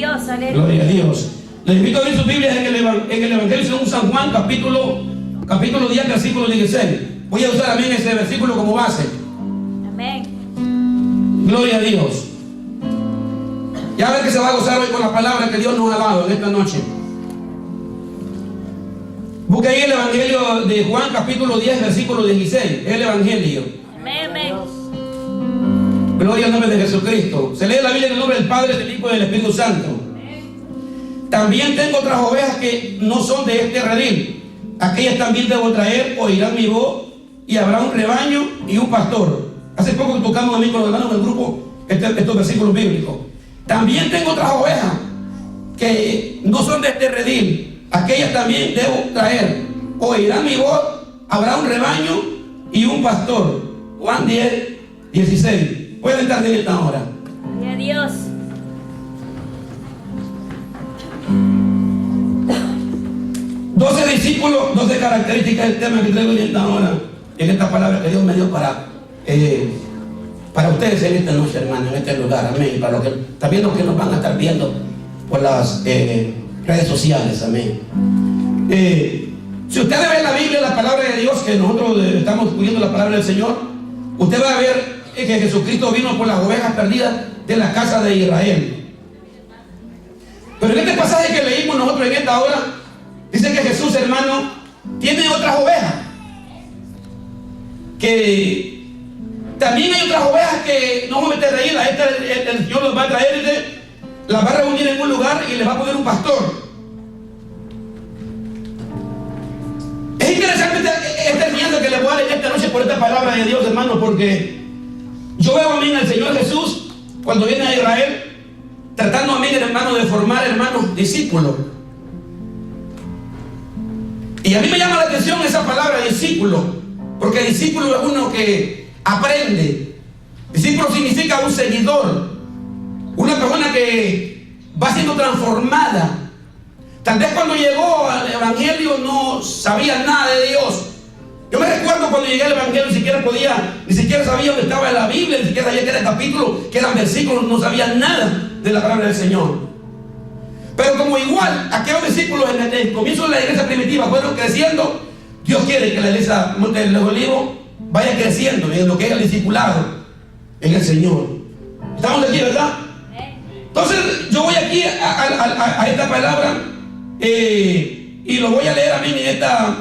Dios, aleluya. Gloria a Dios. Les invito a abrir sus Biblias en el Evangelio según San Juan, capítulo 10, versículo 16. Voy a usar también ese versículo como base. Amén. Gloria a Dios. Ya ven que se va a gozar hoy con la palabra que Dios nos ha dado en esta noche. Busca ahí el Evangelio de Juan, capítulo 10, versículo 16. El Evangelio. Amén, amén. Gloria al nombre de Jesucristo. Se lee la Biblia en el nombre del Padre, del Hijo y del Espíritu Santo. También tengo otras ovejas que no son de este redil. Aquellas también debo traer, oirán mi voz, y habrá un rebaño y un pastor. Hace poco que tocamos a mí con los hermanos del grupo estos versículos bíblicos. También tengo otras ovejas que no son de este redil. Aquellas también debo traer, oirán mi voz, habrá un rebaño y un pastor. Juan 10, 16. Pueden estar en esta hora. Gloria a Dios. 12 discípulos, 12 características del tema que traigo en esta hora, en esta palabra que Dios me dio para ustedes en esta noche, hermano, en este lugar, amén. Para los que también los que nos van a estar viendo por las redes sociales, amén. Si ustedes ven la Biblia, la palabra de Dios, que nosotros estamos estudiando la palabra del Señor, usted va a ver que Jesucristo vino por las ovejas perdidas de la casa de Israel. Pero en este pasaje que leímos nosotros en esta hora, dice que Jesús, hermano, tiene otras ovejas. Que también hay otras ovejas que no vamos a meter ahí. El Señor los va a traer, las va a reunir en un lugar y les va a poner un pastor. Es interesante esta enseñanza que les voy a dar en esta noche por esta palabra de Dios, hermano, porque yo veo a mí al Señor Jesús cuando viene a Israel tratando a mí, hermano, de formar, hermanos, discípulos. Y a mí me llama la atención esa palabra discípulo, porque discípulo es uno que aprende. Discípulo significa un seguidor, una persona que va siendo transformada. Tal vez cuando llegó al Evangelio no sabía nada de Dios. Yo me recuerdo cuando llegué al Evangelio ni siquiera sabía dónde estaba la Biblia, ni siquiera sabía que era el capítulo, que eran versículos, no sabía nada de la palabra del Señor. Pero como igual aquellos discípulos en el comienzo de la iglesia primitiva fueron creciendo, Dios quiere que la iglesia Monte de los Olivos vaya creciendo en lo que es el discipulado en el Señor. ¿Estamos aquí, verdad? Entonces yo voy aquí a esta palabra y lo voy a leer a mí en esta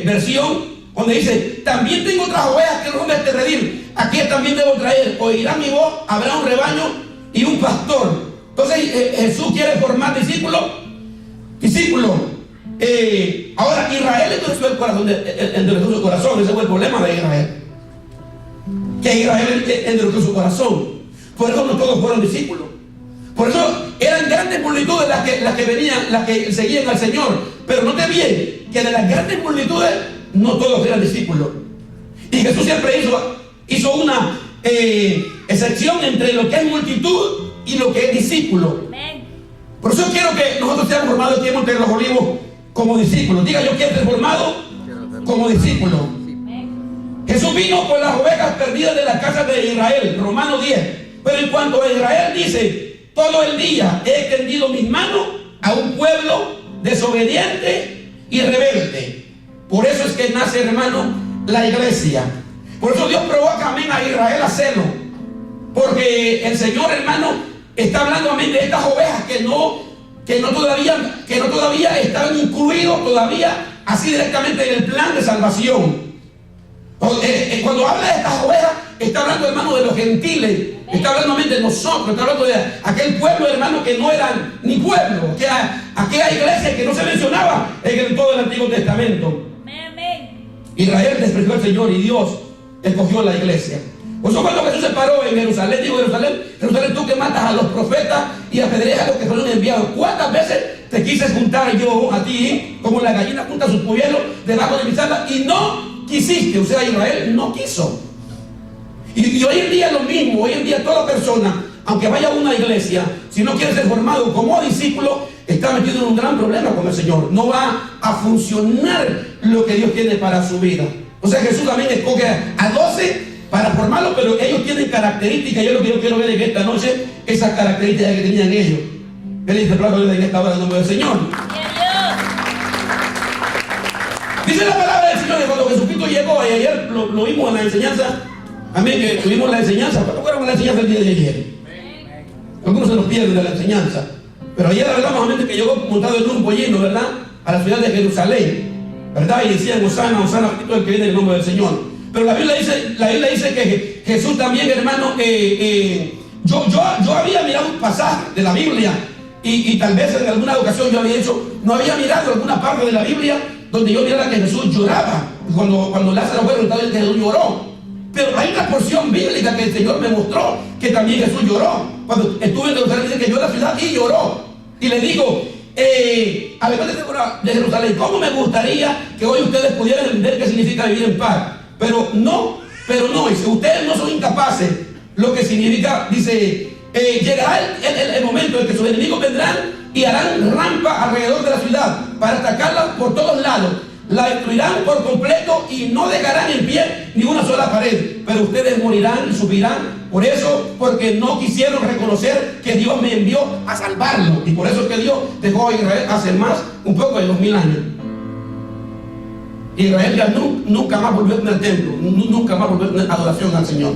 versión donde dice: también tengo otras ovejas que no son de este redil. Aquí también debo traer, oirán mi voz, habrá un rebaño y un pastor. Entonces Jesús quiere formar discípulos. Ahora Israel endureció el corazón, endureció su corazón. Ese fue el problema de Israel, que Israel endureció su corazón. Por eso no todos fueron discípulos. Por eso eran grandes multitudes las que venían, las que seguían al Señor. Pero note bien que de las grandes multitudes no todos eran discípulos. Y Jesús siempre hizo una excepción entre lo que es multitud y lo que es discípulo. Amén. Por eso quiero que nosotros seamos formados aquí en Monte de los Olivos como discípulos. Diga: yo quiero ser formado como discípulo. Amén. Jesús vino por las ovejas perdidas de la casa de Israel, Romanos 10. Pero en cuanto a Israel dice: todo el día he extendido mis manos a un pueblo desobediente y rebelde. Por eso es que nace, hermano, la iglesia. Por eso Dios provoca, amén, a Israel a hacerlo. Porque el Señor, hermano, está hablando, amén, de estas ovejas que no todavía estaban incluidos todavía así directamente en el plan de salvación. Cuando habla de estas ovejas, está hablando, hermano, de los gentiles. Está hablando, amén, de nosotros. Está hablando de aquel pueblo, hermano, que no eran ni pueblo. Aquella iglesia que no se mencionaba en todo el Antiguo Testamento. Amén. Israel despreció al Señor y Dios escogió la iglesia. Por eso cuando Jesús se paró en Jerusalén, dijo: Jerusalén, tú que matas a los profetas y apedreas a los que fueron enviados, ¿cuántas veces te quise juntar yo a ti como la gallina junta sus polluelos debajo de mis alas y no quisiste? O sea, Israel no quiso. Y hoy en día es lo mismo. Hoy en día toda persona, aunque vaya a una iglesia, si no quiere ser formado como discípulo, está metido en un gran problema con el Señor. No va a funcionar lo que Dios tiene para su vida. O sea, Jesús también escoge a 12 para formarlos, pero ellos tienen características. Yo lo que yo quiero ver en esta noche, esas características que tenían ellos. Él dice, plazo en esta hora en el nombre del Señor. Gloria a Dice la palabra del Señor que cuando Jesucristo llegó, y ayer lo vimos en la enseñanza, amén, que tuvimos la enseñanza, ¿cuándo fueron la enseñanza el día de ayer? Algunos se nos pierden de la enseñanza, pero ayer hablamos amén, que llegó montado en un pollino, ¿verdad? A la ciudad de Jerusalén, ¿verdad? Y decían, Hosana, Hosana, bendito el que viene en el nombre del Señor. Pero la Biblia dice que Jesús también, hermano, yo había mirado un pasaje de la Biblia y tal vez en alguna ocasión yo había hecho, no había mirado alguna parte de la Biblia donde yo mirara que Jesús lloraba. Cuando Lázaro fue resucitado, que Jesús lloró. Pero hay una porción bíblica que el Señor me mostró que también Jesús lloró. Cuando estuve en Jerusalén, dice que yo en la ciudad y lloró. Y le digo, además de Jerusalén, ¿cómo me gustaría que hoy ustedes pudieran entender qué significa vivir en paz? Pero no, y si ustedes no son incapaces, lo que significa, dice, llegará el momento en que sus enemigos vendrán y harán rampa alrededor de la ciudad para atacarla por todos lados. La destruirán por completo y no dejarán en pie ni una sola pared. Pero ustedes morirán y sufrirán por eso, porque no quisieron reconocer que Dios me envió a salvarlo. Y por eso es que Dios dejó a Israel hace más, un poco de 2000 años. Israel ya nunca más volvió a tener templo, nunca más volvió a tener adoración al Señor.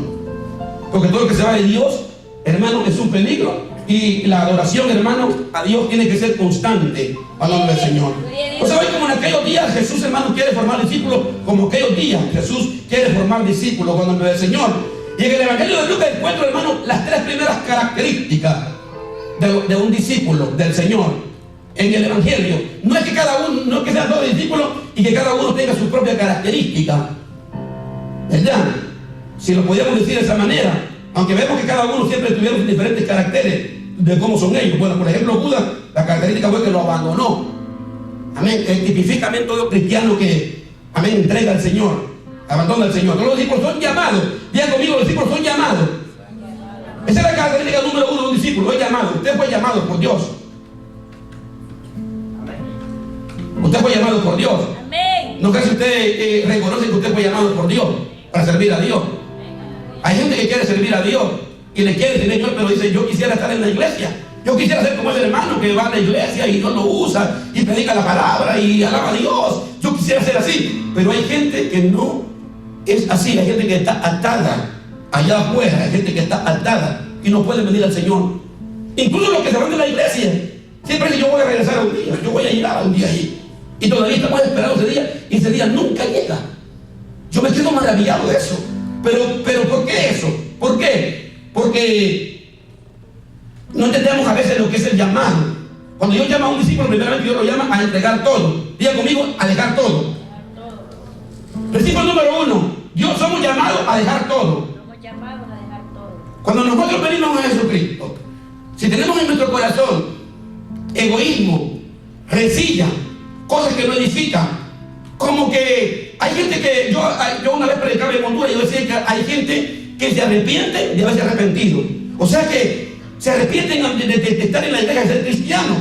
Porque todo lo que se va de Dios, hermano, es un peligro. Y la adoración, hermano, a Dios tiene que ser constante al nombre del Señor. O sea, hoy como en aquellos días Jesús, hermano, quiere formar discípulos, como aquellos días Jesús quiere formar discípulos con el nombre del Señor. Y en el Evangelio de Lucas encuentro, hermano, las 3 primeras características de un discípulo del Señor. En el Evangelio, no es que cada uno, no es que sean 2 discípulos y que cada uno tenga su propia característica, ¿verdad? Si lo podíamos decir de esa manera, aunque vemos que cada uno siempre tuvieron diferentes caracteres de cómo son ellos. Bueno, por ejemplo, Judas, la característica fue que lo abandonó. Amén. Típicamente todo cristiano que, amén, entrega al Señor, abandona al Señor. Todos los discípulos son llamados. Digan conmigo, los discípulos son llamados. Esa es la característica número 1 de un discípulo, es llamado. Usted fue llamado por Dios. Usted fue llamado por Dios. Amén. No creo que usted reconoce que usted fue llamado por Dios para servir a Dios. Hay gente que quiere servir a Dios y le quiere servir a Dios, pero dice, yo quisiera estar en la iglesia. Yo quisiera ser como ese hermano que va a la iglesia y Dios lo usa y predica la palabra y alaba a Dios. Yo quisiera ser así. Pero hay gente que no es así. Hay gente que está atada allá afuera. Hay gente que está atada y no puede venir al Señor. Incluso los que se van de la iglesia siempre dicen, yo voy a regresar un día, yo voy a llegar un día ahí. Y todavía estamos esperando ese día y ese día nunca llega. Yo me quedo maravillado de eso. Pero ¿por qué eso? ¿Por qué? Porque no entendemos a veces lo que es el llamado. Cuando Dios llama a un discípulo, primeramente Dios lo llama a entregar todo. Diga conmigo, a dejar todo. Versículo número 1. Dios somos llamados a dejar todo. Somos llamados a dejar todo. Cuando nosotros venimos a Jesucristo, si tenemos en nuestro corazón egoísmo, rencilla, cosas que no edifican, como que hay gente que yo una vez predicaba en Honduras y yo decía que hay gente que se arrepiente de haberse arrepentido. O sea que se arrepienten de estar en la iglesia, de ser cristiano.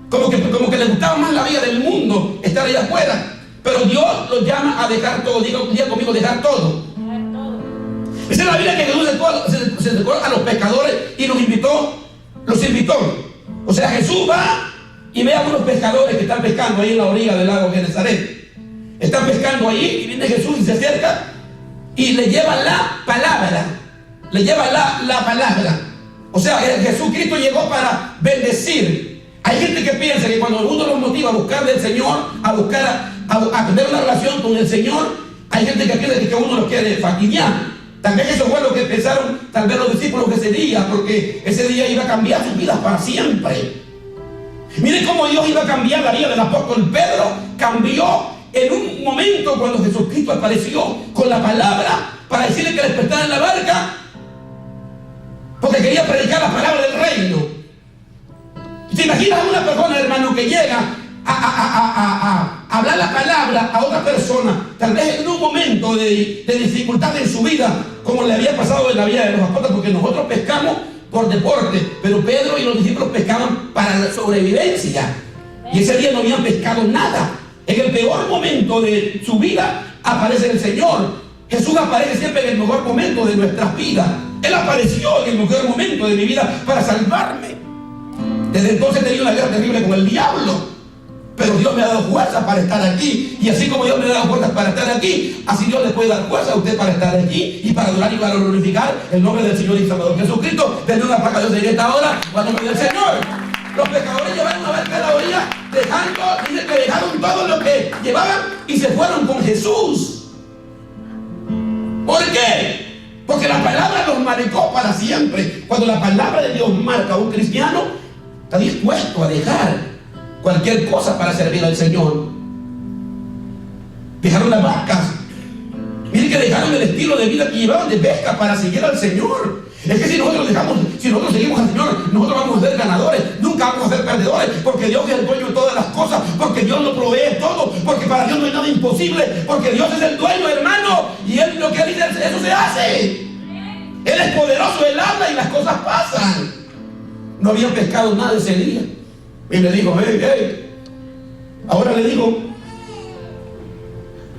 Como que les gustaba más la vida del mundo, estar allá afuera. Pero Dios los llama a dejar todo. Diga conmigo, dejar todo. Dejar todo. Esa es la Biblia que Jesús se acercó a los pecadores y los invitó. O sea, Jesús va y ve a unos pescadores que están pescando ahí en la orilla del lago Genesaret. Están pescando ahí y viene Jesús y se acerca y le lleva la palabra. Le lleva la palabra. O sea, Jesucristo llegó para bendecir. Hay gente que piensa que cuando uno los motiva a buscar del Señor, a tener una relación con el Señor, hay gente que piensa que uno los quiere fastidiar. Tal vez eso fue lo que pensaron tal vez los discípulos ese día, porque ese día iba a cambiar sus vidas para siempre. Miren cómo Dios iba a cambiar la vida del apóstol Pedro. Cambió en un momento cuando Jesucristo apareció con la palabra para decirle que despertara en la barca, porque quería predicar la palabra del reino. ¿Te imaginas a una persona, hermano, que llega a hablar la palabra a otra persona, tal vez en un momento de dificultad en su vida, como le había pasado en la vida de los apóstoles? Porque nosotros pescamos por deporte, pero Pedro y los discípulos pescaban para la sobrevivencia, y ese día no habían pescado nada. En el peor momento de su vida aparece el Señor. Jesús aparece siempre en el mejor momento de nuestras vidas. Él apareció en el mejor momento de mi vida para salvarme. Desde entonces he tenido una guerra terrible con el diablo. Pero Dios me ha dado fuerza para estar aquí. Y así como Dios me ha dado fuerza para estar aquí, así Dios le puede dar fuerza a usted para estar aquí y para adorar y para glorificar el nombre del Señor y Salvador Jesucristo. Denle una placa a Dios en esta hora, al nombre del Señor. Los pecadores llevaron a barca a la orilla, dice que dejaron todo lo que llevaban y se fueron con Jesús. ¿Por qué? Porque la palabra los marcó para siempre. Cuando la palabra de Dios marca a un cristiano, está dispuesto a dejar cualquier cosa para servir al Señor. Dejaron las barcas. Miren que dejaron el estilo de vida que llevaban de pesca para seguir al Señor. Es que si nosotros seguimos al Señor, nosotros vamos a ser ganadores, nunca vamos a ser perdedores, porque Dios es el dueño de todas las cosas, porque Dios lo provee todo, porque para Dios no hay nada imposible, porque Dios es el dueño, hermano, y Él lo que Él dice, eso se hace. Él es poderoso, Él habla y las cosas pasan. No habían pescado nada ese día. Y le digo, ahora le digo,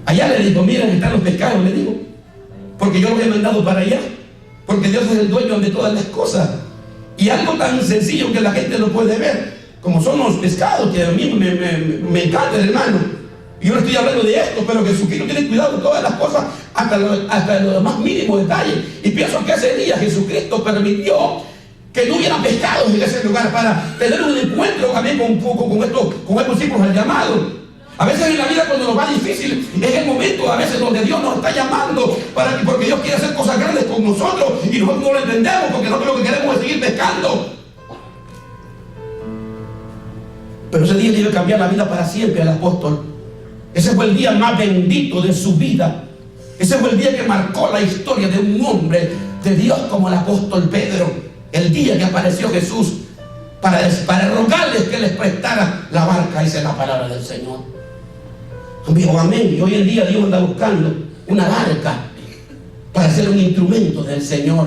allá le digo, miren, están los pescados, le digo, porque yo los he mandado para allá, porque Dios es el dueño de todas las cosas. Y algo tan sencillo que la gente lo puede ver, como son los pescados, que a mí me encanta, hermano. Y yo no estoy hablando de esto, pero Jesucristo tiene cuidado de todas las cosas, hasta los más mínimos detalles. Y pienso que ese día Jesucristo permitió que no hubiera pescados en ese lugar para tener un encuentro también con estos discípulos al llamado. A veces en la vida, cuando nos va difícil, es el momento a veces donde Dios nos está llamando porque Dios quiere hacer cosas grandes con nosotros y nosotros no lo entendemos porque nosotros lo que queremos es seguir pescando. Pero ese día le iba a cambiar la vida para siempre al apóstol. Ese fue el día más bendito de su vida. Ese fue el día que marcó la historia de un hombre de Dios como el apóstol Pedro. El día que apareció Jesús para rogarles que les prestara la barca, dice la palabra del Señor. Amigo, amén. Y hoy en día Dios anda buscando una barca para ser un instrumento del Señor.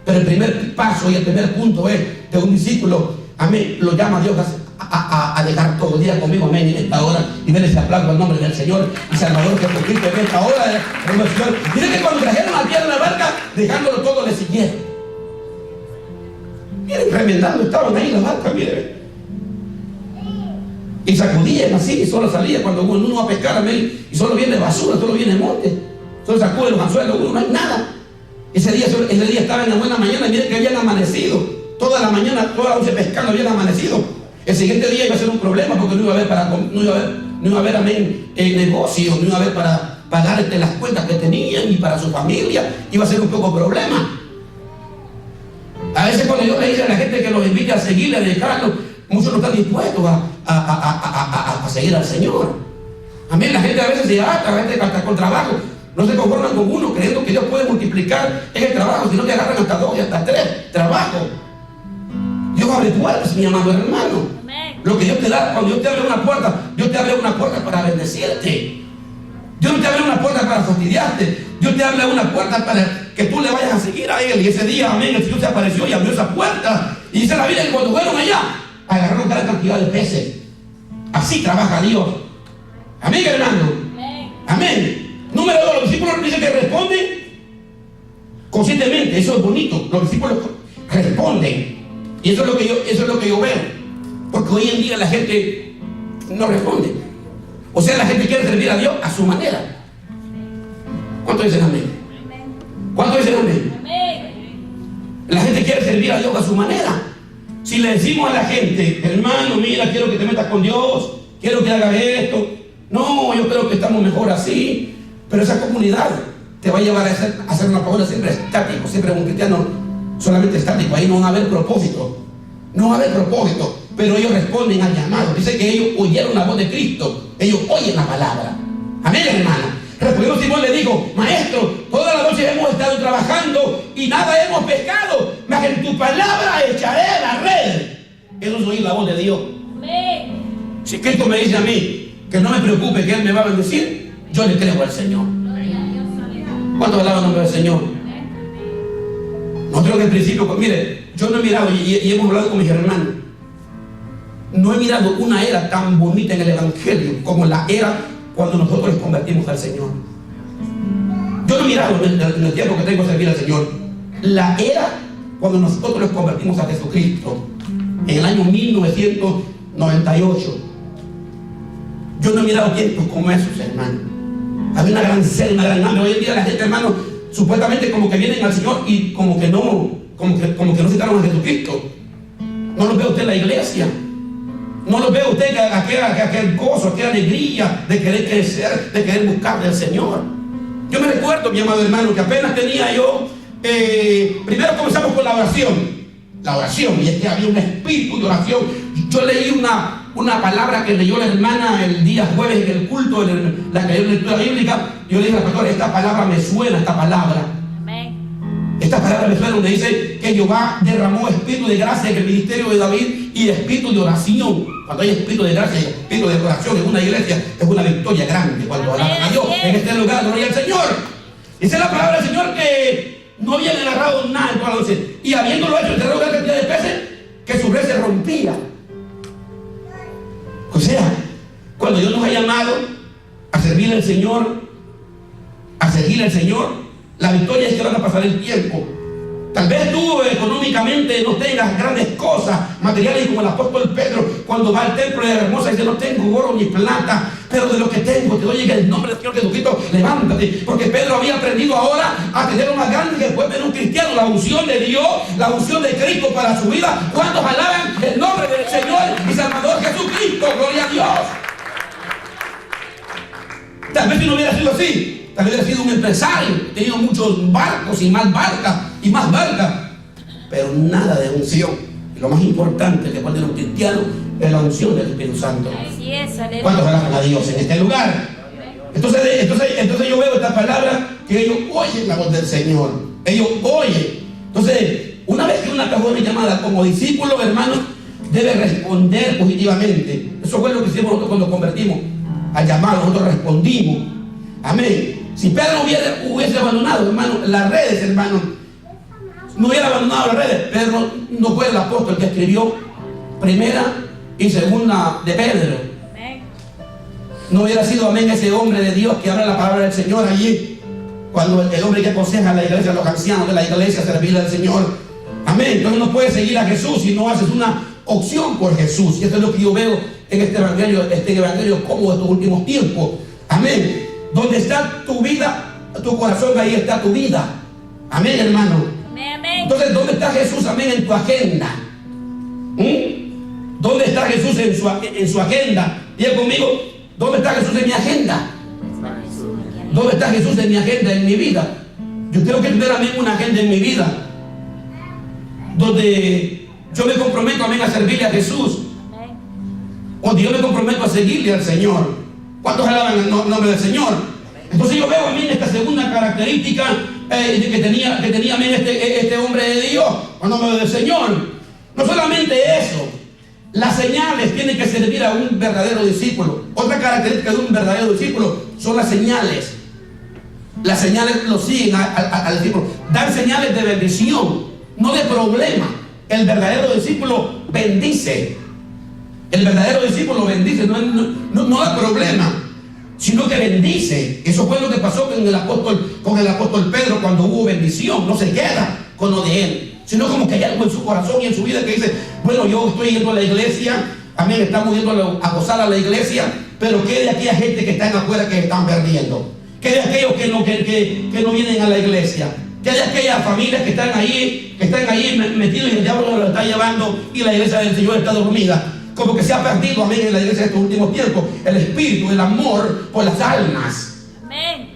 Pero el primer paso y el primer punto es de un discípulo, amén, lo llama Dios a dejar todo. Día conmigo, amén, en esta hora, y ven ese aplauso al nombre del Señor y Salvador Jesucristo en esta hora del Señor. Miren que cuando trajeron a tierra la barca, dejándolo todo, le siguieron. Miren, remendando estaban ahí las barcas, miren. Y sacudían así, y solo salía cuando uno va a pescar, amén, y solo viene basura, solo viene monte, solo sacude los anzuelos, no hay nada. Ese día estaba en la buena mañana, y miren que habían amanecido, toda la mañana, toda la noche pescando, habían amanecido. El siguiente día iba a ser un problema, porque no iba a haber amén, negocio, no iba a haber para pagar las cuentas que tenían, y para su familia, iba a ser un poco problema. A veces cuando Dios le dice a la gente que los invite a seguirle, a dejarlo, muchos no están dispuestos a seguir al Señor. Amén. La gente a veces se ata, a veces hasta con trabajo. No se conforman con uno creyendo que Dios puede multiplicar en el trabajo, sino que agarran hasta 2 y hasta 3 trabajos. Dios abre puertas, mi amado hermano. Amén. Lo que Dios te da, cuando Dios te abre una puerta, Dios te abre una puerta para bendecirte. Dios no te abre una puerta para fastidiarte. Dios te abre una puerta para que tú le vayas a seguir a Él. Y ese día, amén, el Señor se apareció y abrió esa puerta. Y dice la Biblia que cuando fueron allá, agarraron gran cantidad de peces. Así trabaja Dios. Amén, hermano. Amén. Número 2, los discípulos dicen que responden conscientemente. Eso es bonito. Los discípulos responden. Y eso es lo que yo veo. Porque hoy en día la gente no responde. O sea, la gente quiere servir a Dios a su manera. ¿Cuántos dicen amén? ¿Cuántos dicen amén? La gente quiere servir a Dios a su manera. Si le decimos a la gente, hermano, mira, quiero que te metas con Dios, quiero que hagas esto. No, yo creo que estamos mejor así. Pero esa comunidad te va a llevar a hacer una palabra siempre estático, siempre un cristiano solamente estático. Ahí no va a haber propósito. No va a haber propósito. Pero ellos responden al llamado. Dice que ellos oyeron la voz de Cristo. Ellos oyen la palabra. Amén, hermano. Respondió Simón, le dijo, maestro, toda la noche hemos estado trabajando y nada hemos pescado, mas en tu palabra echaré la red. Eso es oír la voz de Dios. Amén. Si Cristo me dice a mí que no me preocupe, que Él me va a bendecir, yo le creo al Señor. ¿Cuántos alaban el nombre del Señor? Nosotros en el principio, pues, mire, yo no he mirado y hemos hablado con mis hermanos. No he mirado una era tan bonita en el Evangelio como la era cuando nosotros nos convertimos al Señor. Yo no he mirado en el tiempo que tengo de servir al Señor la era cuando nosotros nos convertimos a Jesucristo. en el año 1998. Yo no he mirado tiempos como esos, hermano. Había una gran sed, una gran hambre. Hoy en día la gente, hermano, supuestamente como que vienen al Señor y como que no citaron a Jesucristo. No los ve usted en la iglesia. No los ve usted aquel gozo, aquella alegría de querer crecer, de querer buscar del Señor. Yo me recuerdo, mi amado hermano, que apenas tenía yo, primero comenzamos con la oración. La oración, y es que había un espíritu de oración. Yo leí una palabra que leyó la hermana el día jueves en el culto, en la lectura bíblica. Yo le dije a la pastora, esta palabra me suena, esta palabra. Amén. Esta palabra me suena donde dice que Jehová derramó espíritu de gracia en el ministerio de David y espíritu de oración. Cuando hay espíritu de gracia y espíritu de oración en una iglesia, es una victoria grande. Cuando alaban a Dios en este lugar, gloria al Señor. Dice la palabra del Señor que no habían agarrado nada en toda la noche, y habiéndolo hecho, enterrado gran cantidad de peces, que su red se rompía. O sea, cuando Dios nos ha llamado a servirle al Señor, la victoria es que van a pasar el tiempo. Tal vez tú económicamente no tengas grandes cosas materiales, como el apóstol Pedro cuando va al templo de Hermosa dice: no tengo oro ni plata, pero de lo que tengo te doy en el nombre del Señor Jesucristo, levántate. Porque Pedro había aprendido ahora a tener una grande que puede tener un cristiano, la unción de Dios, la unción de Cristo para su vida. ¿Cuántos alaban el nombre del Señor y Salvador Jesucristo? Gloria a Dios. Tal vez si no hubiera sido así, tal vez hubiera sido un empresario, tenido muchos barcos y más barcas, pero nada de unción. Y lo más importante que puede tener un cristiano es la unción del Espíritu Santo. Así es, aleluya. ¿Cuántos alaban a Dios en este lugar? Entonces yo veo esta palabra, que ellos oyen la voz del Señor. Ellos oyen. Entonces, una vez que una persona es llamada como discípulo, hermanos, debe responder positivamente. Eso fue lo que hicimos nosotros cuando convertimos al llamado. Nosotros respondimos. Amén. Si Pedro hubiese abandonado, hermano, las redes, hermano, no hubiera abandonado las redes, Pedro no fue el apóstol que escribió primera y segunda de Pedro. Amén. No hubiera sido, amén, ese hombre de Dios que habla la palabra del Señor allí, cuando el hombre que aconseja a la iglesia, a los ancianos de la iglesia, servirle al Señor. Amén. Entonces no puedes seguir a Jesús si no haces una opción por Jesús. Y esto es lo que yo veo en este evangelio como de estos últimos tiempos. Amén. Donde está tu vida, tu corazón, ahí está tu vida. Amén, hermano. Amén. Entonces, ¿dónde está Jesús, amén, en tu agenda? ¿Dónde está Jesús en su agenda? Diga conmigo, ¿dónde está Jesús en mi agenda? ¿Dónde está Jesús en mi agenda, en mi vida? Yo tengo que tener, amén, una agenda en mi vida donde yo me comprometo, amén, a servirle a Jesús, donde yo me comprometo a seguirle al Señor. ¿Cuántos alaban el nombre del Señor? Entonces yo veo, amén, esta segunda característica que tenía amén, este hombre de Dios, el nombre del Señor. No solamente eso, las señales tienen que servir a un verdadero discípulo. Otra característica de un verdadero discípulo son las señales. Las señales lo siguen al discípulo. Dan señales de bendición, no de problema. El verdadero discípulo bendice. El verdadero discípulo bendice, no da problema, sino que bendice. Eso fue lo que pasó con el apóstol Pedro cuando hubo bendición. No se queda con lo de él, sino como que hay algo en su corazón y en su vida que dice: bueno, yo estoy yendo a la iglesia, amén, estamos yendo a gozar a la iglesia, pero ¿qué de aquella gente que están afuera que están perdiendo? ¿Qué de aquellos que no vienen a la iglesia? ¿Qué de aquellas familias que están ahí metidos y el diablo lo está llevando y la iglesia del Señor está dormida? Como que se ha perdido, amén, en la iglesia de estos últimos tiempos el espíritu, el amor por las almas. Amén.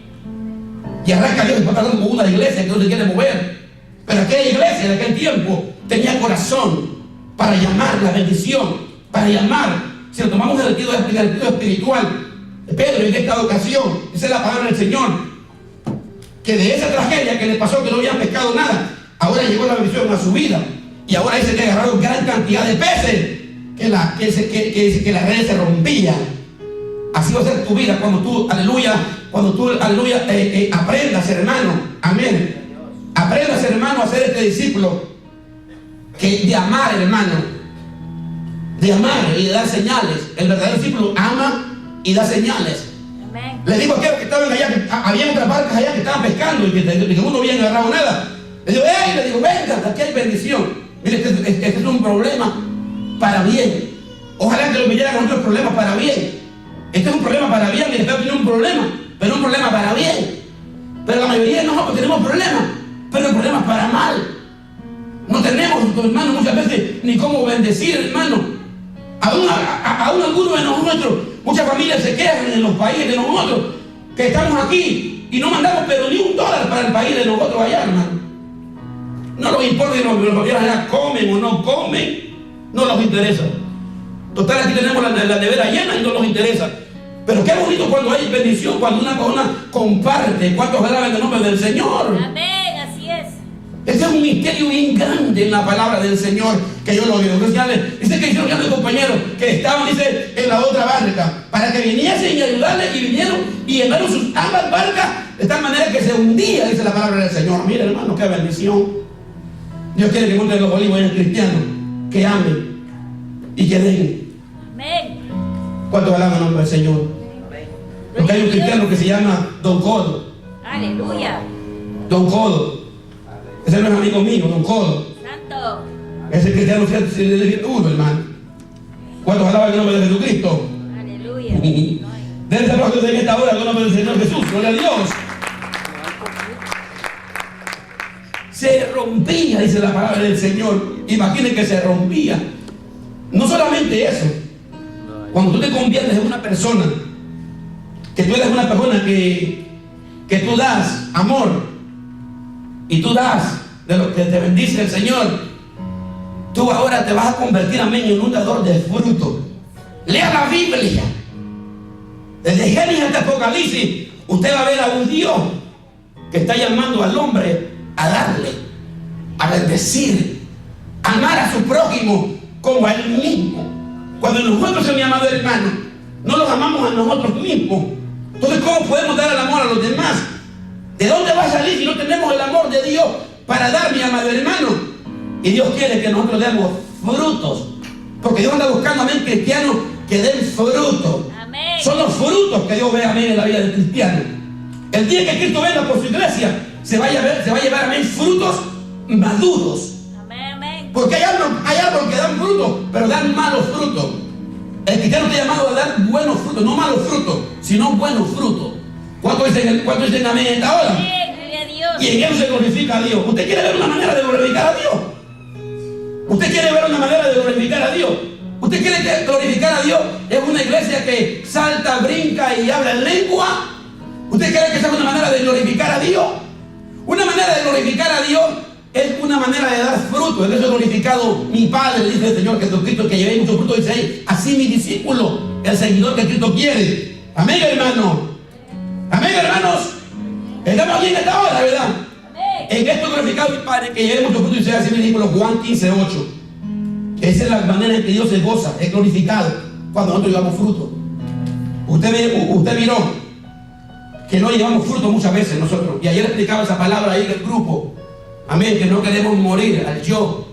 Y arranca Dios está pasando con una iglesia que no se quiere mover. Pero aquella iglesia de aquel tiempo tenía corazón para llamar la bendición, para llamar. Si lo tomamos en el sentido espiritual, Pedro en esta ocasión, esa es la palabra del Señor, que de esa tragedia que le pasó, que no habían pescado nada, ahora llegó la bendición a su vida. Y ahora dice que agarraron gran cantidad de peces, que las redes se rompían. Así va a ser tu vida cuando tú, aleluya, aprendas, hermano, amén. Aprendas, hermano, a ser este discípulo de amar, hermano, de amar y de dar señales. El verdadero discípulo ama y da señales. Amén. Le digo a aquellos que estaban allá, que había otras barcas allá que estaban pescando y que uno no había agarrado nada. Le digo, venga, aquí hay bendición. Mire, este es un problema. para bien. Ojalá que lo vinieran con otros problemas para bien. Este es un problema para bien, y después tiene un problema, pero un problema para bien. Pero la mayoría de nosotros tenemos problemas, pero problemas para mal. No tenemos, hermano, muchas veces ni cómo bendecir, hermano. Aún algunos de nosotros, muchas familias se quejan en los países de nosotros, que estamos aquí y no mandamos pero ni $1 para el país de nosotros allá, hermano. No nos importa si los familiares allá comen o no comen, no nos interesa. Total, aquí tenemos la nevera llena y no nos interesa. Pero qué bonito cuando hay bendición, cuando una persona comparte. ¿Cuántos alaban el nombre del Señor? Amén, así es. Ese es un misterio bien grande en la palabra del Señor, que yo lo veo. Dice que hicieron los compañeros que estaban, dice, en la otra barca, para que viniesen y ayudarles, y vinieron y llenaron sus ambas barcas de tal manera que se hundía, dice la palabra del Señor. Mira, hermano, qué bendición. Dios quiere que Monte de los Olivos haya cristianos que amen y que den. Amén. ¿Cuántos alaban el nombre del Señor? Porque hay un cristiano que se llama Don Codo. Aleluya. Don Codo. Ese no es amigo mío, Don Codo. Santo. Ese cristiano se le dice uno, hermano. ¿Cuántos alaban el nombre de Jesucristo? Aleluya. Dense aplausos en esta hora con el nombre del Señor Jesús. Gloria a Dios. Se rompía, dice la palabra del Señor. Imaginen que se rompía. No solamente eso. Cuando tú te conviertes en una persona, que tú eres una persona que tú das amor y tú das de lo que te bendice el Señor, tú ahora te vas a convertir, amén, en un dador de fruto. Lea la Biblia. Desde Génesis hasta Apocalipsis, usted va a ver a un Dios que está llamando al hombre a darle, a bendecir, a amar a su prójimo como a él mismo. Cuando nosotros, mi amado hermano, no los amamos a nosotros mismos, entonces ¿cómo podemos dar el amor a los demás? ¿De dónde va a salir si no tenemos el amor de Dios para dar, mi amado hermano? Y Dios quiere que nosotros demos frutos, porque Dios anda buscando, amén, cristianos que den frutos. Amén. Son los frutos que Dios ve, amén, en la vida del cristiano. El día que Cristo venga por su iglesia, se va a llevar, amén, frutos maduros. Amén, amén. Porque hay árboles que dan frutos, pero dan malos frutos. El cristiano está llamado a dar buenos frutos, no malos frutos, sino buenos frutos. ¿Cuántos dicen amén en esta hora? Amén, gloria a Dios. Y en eso se glorifica a Dios. ¿Usted quiere ver una manera de glorificar a Dios? ¿Usted quiere ver una manera de glorificar a Dios? ¿Usted quiere que glorificar a Dios es una iglesia que salta, brinca y habla en lengua? ¿Usted cree que esa es una manera de glorificar a Dios? Una manera de glorificar a Dios es una manera de dar fruto. En eso he glorificado mi Padre, dice el Señor Jesucristo, que llevé mucho fruto. Dice ahí, así mi discípulo, el seguidor que Cristo quiere. Amén, hermano. Amén, hermanos. Estamos aquí en esta hora, ¿verdad? Amén. En esto he glorificado mi Padre, que llevé mucho fruto. Dice así mi discípulo, Juan 15:8. Esa es la manera en que Dios se goza, es glorificado cuando nosotros llevamos fruto. Usted miró que no llevamos fruto muchas veces nosotros. Y ayer explicaba esa palabra ahí en el grupo. Amén, que no queremos morir al yo.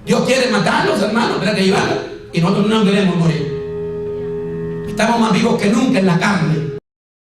Dios quiere matarnos, hermanos, para que vivamos. Y nosotros no queremos morir. Estamos más vivos que nunca en la carne.